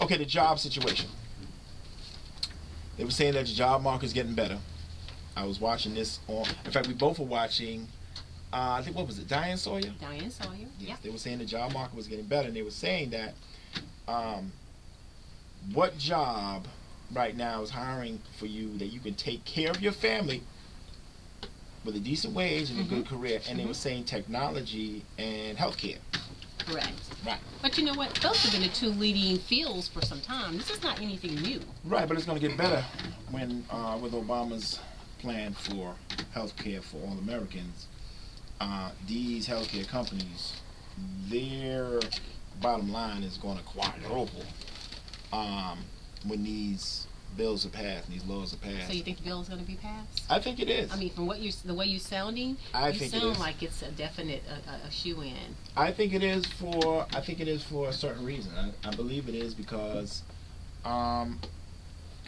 Okay, the job situation. They were saying that the job market is getting better. I was watching this on. In fact, we both were watching. I think what was it? Diane Sawyer. Diane Sawyer. Yes. Yeah. They were saying the job market was getting better, and they were saying that what job right now is hiring for you that you can take care of your family with a decent wage and a good career, and they were saying technology and healthcare. Correct. Right. But you know what? Those have been the two leading fields for some time. This is not anything new. Right, but it's going to get better when with Obama's plan for healthcare for all Americans. These healthcare companies, their bottom line is going to quadruple when these bills are passed and these laws are passed. So you think the bill is going to be passed? I think it is. I mean, from what the way you're sounding, you sound like it's a definite a shoe-in. I think it is for a certain reason. I believe it is because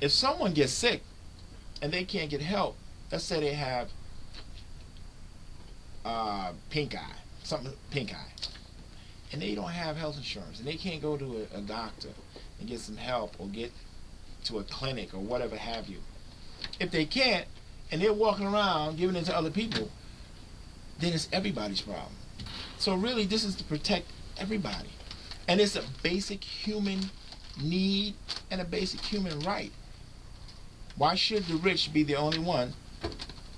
if someone gets sick and they can't get help, let's say they have pink eye, and they don't have health insurance, and they can't go to a doctor and get some help or get to a clinic or whatever have you. If they can't, and they're walking around giving it to other people, then it's everybody's problem. So really, this is to protect everybody, and it's a basic human need and a basic human right. Why should the rich be the only one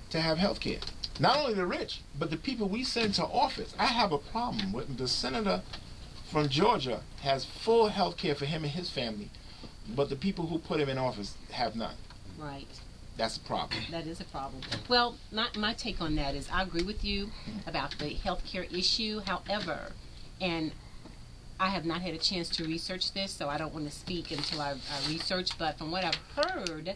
to have health care? Not only the rich, but the people we send to office. I have a problem with the senator from Georgia has full health care for him and his family, but the people who put him in office have none. Right. That's a problem. That is a problem. Well, my take on that is I agree with you about the healthcare issue. However, and I have not had a chance to research this, so I don't want to speak until I research, but from what I've heard,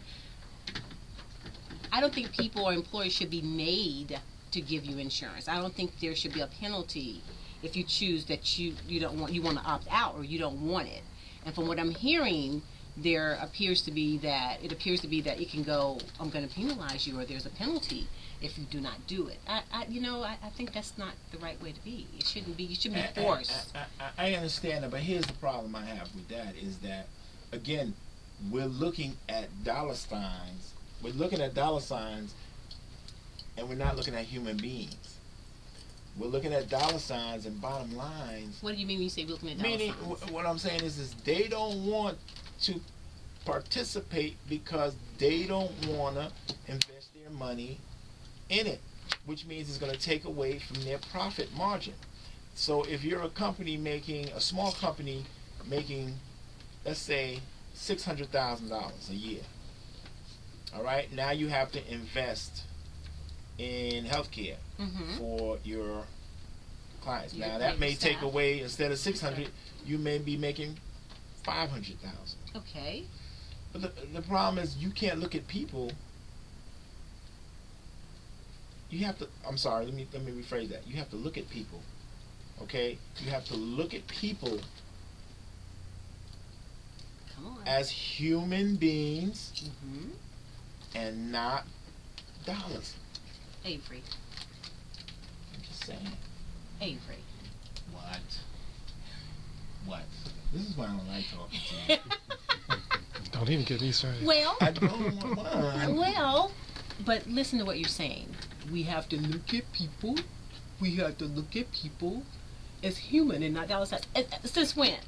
I don't think people or employers should be made to give you insurance. I don't think there should be a penalty if you choose that you want to opt out or you don't want it. And from what I'm hearing, it appears to be that it can go, I'm going to penalize you, or there's a penalty if you do not do it. I think that's not the right way to be. It shouldn't be. You shouldn't be forced. I understand that, but here's the problem I have with that is that, again, we're looking at dollar signs. We're looking at dollar signs, and we're not looking at human beings. We're looking at dollar signs and bottom lines. What do you mean when you say we're looking at dollar meaning, signs? what I'm saying is they don't want to participate because they don't want to invest their money in it, which means it's going to take away from their profit margin. So if you're a small company making, let's say, $600,000 a year, all right, now you have to invest in healthcare for your clients. Now that may take away, instead of 600, you may be making 500,000. Okay. But the problem is you can't look at people. You have to. I'm sorry. Let me rephrase that. You have to look at people. Okay. You have to look at people as human beings and not dollars. Avery. I'm just saying. Avery. What? This is why I don't like talking to you. Don't even get me started. Well, I don't want. Well, but listen to what you're saying. We have to look at people. We have to look at people as human and not dollar signs. Since when?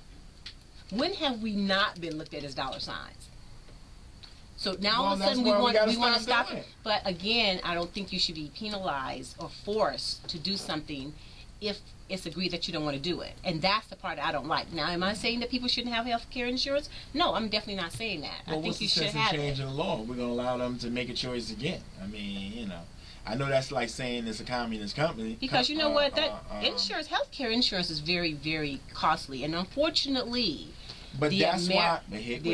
When have we not been looked at as dollar signs? So now all of a sudden we want to stop it. But again, I don't think you should be penalized or forced to do something if it's agreed that you don't want to do it. And that's the part I don't like. Now, am I saying that people shouldn't have health care insurance? No, I'm definitely not saying that. Well, I think you should have it. What's the sense in changing the law? We're going to allow them to make a choice again. I mean, I know that's like saying it's a communist company. Because you know what? That insurance, health care insurance is very, very costly. And unfortunately, but the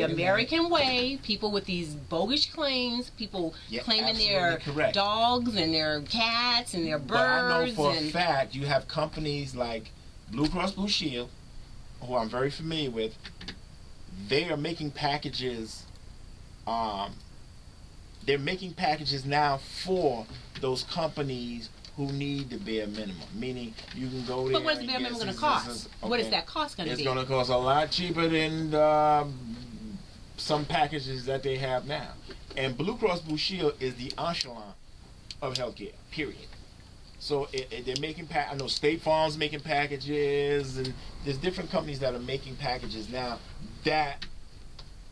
American way, people with these bogus claims, people claiming their dogs and their cats and their birds. But I know for a fact you have companies like Blue Cross Blue Shield, who I'm very familiar with. They are making packages. They're making packages now for those companies who need the bare minimum. Meaning, you can go there. But what is the bare minimum going to cost? What is that cost going to be? It's going to cost a lot cheaper than some packages that they have now. And Blue Cross Blue Shield is the echelon of healthcare. Period. So they're making I know State Farm's making packages, and there's different companies that are making packages now that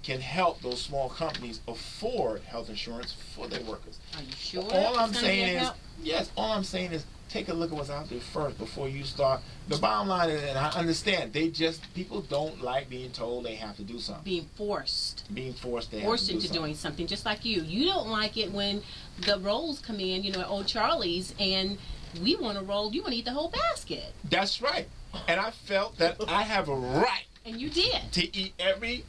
can help those small companies afford health insurance for their workers. Are you sure? All I'm saying is, yes, all I'm saying is take a look at what's out there first before you start. The bottom line is, and I understand, people don't like being told they have to do something. Being forced to into doing something, just like you. You don't like it when the rolls come in, at Old Charlie's, and we want to roll, you want to eat the whole basket. That's right. And I felt that I have a right. And you did. To eat every...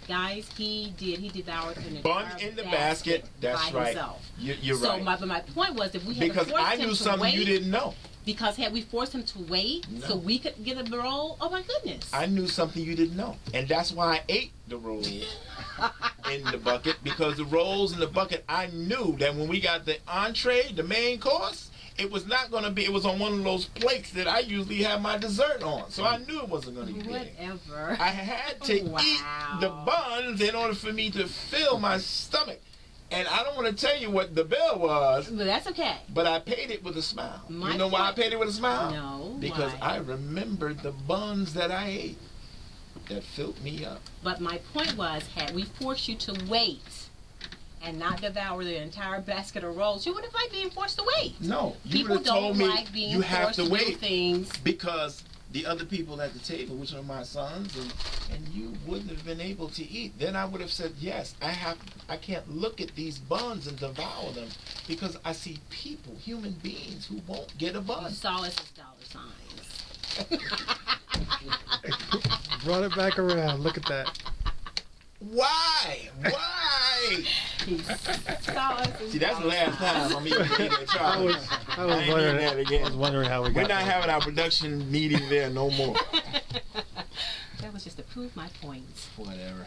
Guys, he devoured an bun in the basket. That's by right. Himself. You're so right. My point was that we had because to force I him knew to something wait, you didn't know. Because had we forced him to wait so we could get a roll, oh my goodness. I knew something you didn't know, and that's why I ate the rolls in the bucket, because the rolls in the bucket, I knew that when we got the entree, the main course, it was not going to be, it was on one of those plates that I usually have my dessert on. So I knew it wasn't going to be big. Whatever. I had to eat the buns in order for me to fill my stomach. And I don't want to tell you what the bill was. But that's okay. But I paid it with a smile. You know why I paid it with a smile? No. Because why? I remembered the buns that I ate that filled me up. But my point was, had we forced you to wait and not devour the entire basket of rolls, you wouldn't like being forced to wait. No, you people would have told me like being you have to wait do things because the other people at the table, which are my sons, and you wouldn't have been able to eat. Then I would have said, yes, I can't look at these buns and devour them because I see people, human beings, who won't get a bun. You saw us as dollar signs. Brought it back around. Look at that. Why? He saw us as See, that's the last time I'm eating that chocolate. I was wondering how we got We're not there. having our production meeting there no more. That was just to prove my point. Whatever.